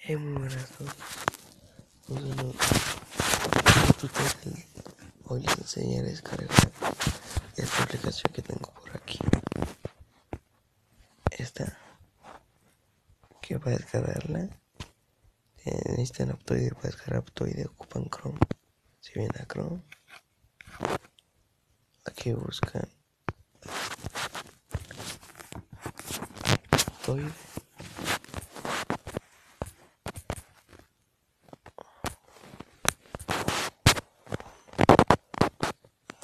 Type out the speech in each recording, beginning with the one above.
Muy buenas a todos. Un saludo. Tutorial. Hoy les enseñaré a descargar esta aplicación que tengo por aquí. Esta, que para descargarla necesitan Aptoide. Para descargar Aptoide ocupan Chrome. Si vienen a Chrome, aquí buscan Aptoide.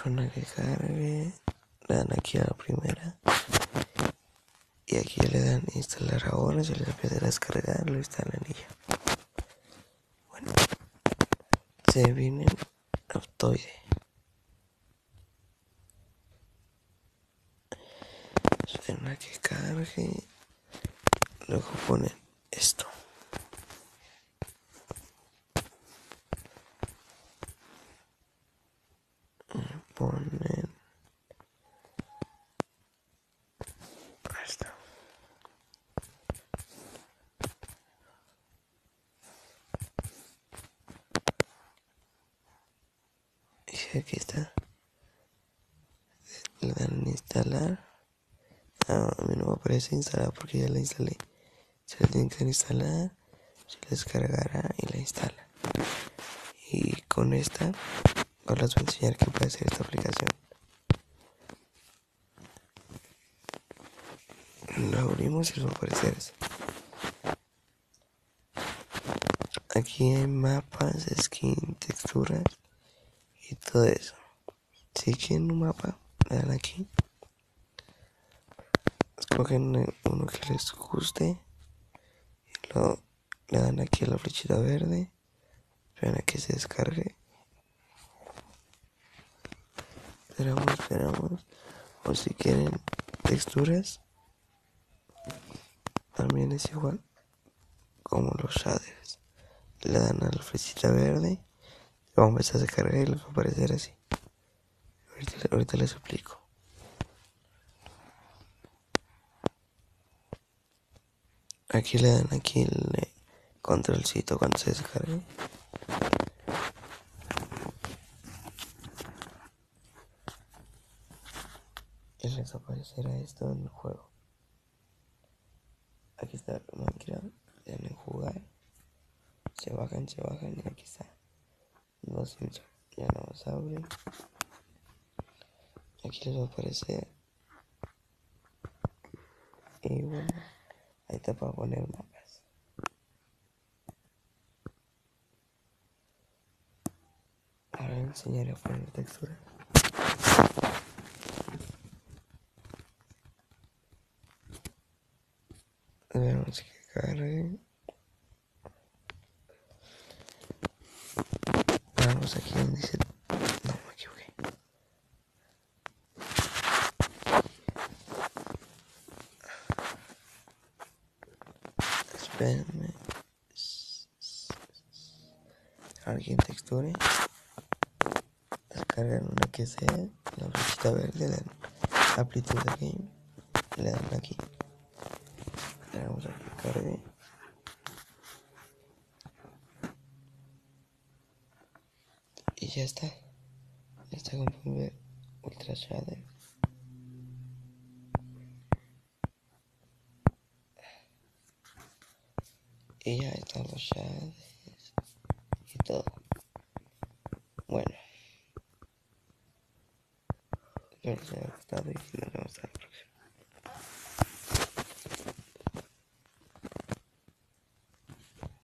Una que cargue, le dan aquí a la primera y aquí le dan instalar ahora. Se les empieza a descargar, lo instalan y ya. Bueno, se vienen Aptoide. Suena que cargue, luego ponen esto. Ponen esto. Y aquí está. Le dan en instalar. A mí no me aparece instalar porque ya la instalé. Se la tienen que instalar, se la descargará y la instala. Y con esta ahora les voy a enseñar qué puede hacer esta aplicación. Lo abrimos y les va a aparecer así. Aquí hay mapas, skin, texturas y todo eso. Si quieren un mapa, le dan aquí. Escogen uno que les guste y luego le dan aquí a la flechita verde. Esperan a que se descargue. Esperamos. O si quieren texturas, también es igual como los shaders. Le dan a la flechita verde, va a empezar a descargar y les va a aparecer así. Ahorita les explico. Aquí le dan aquí el controlcito cuando se descargue. Y les aparecerá esto en el juego. Aquí está Minecraft, le dan en jugar. Se bajan y aquí está. Los Simpsons. Ya no los abren. Aquí les va a aparecer. Y bueno, ahí está para poner mapas. Ahora les enseñaré a poner textura. Veamos que cargue. Vamos aquí donde dice. No, me equivoqué. Espérenme. Alguien texture. Descargan una que sea. La flechita verde. Le dan Apply to the game. Le dan aquí. Le damos a que cargue. Y ya está. Ya está, como pueden ver. Ultra shader. Y ya están los shaders y todo. Bueno, espero que les haya gustado y nos vemos hasta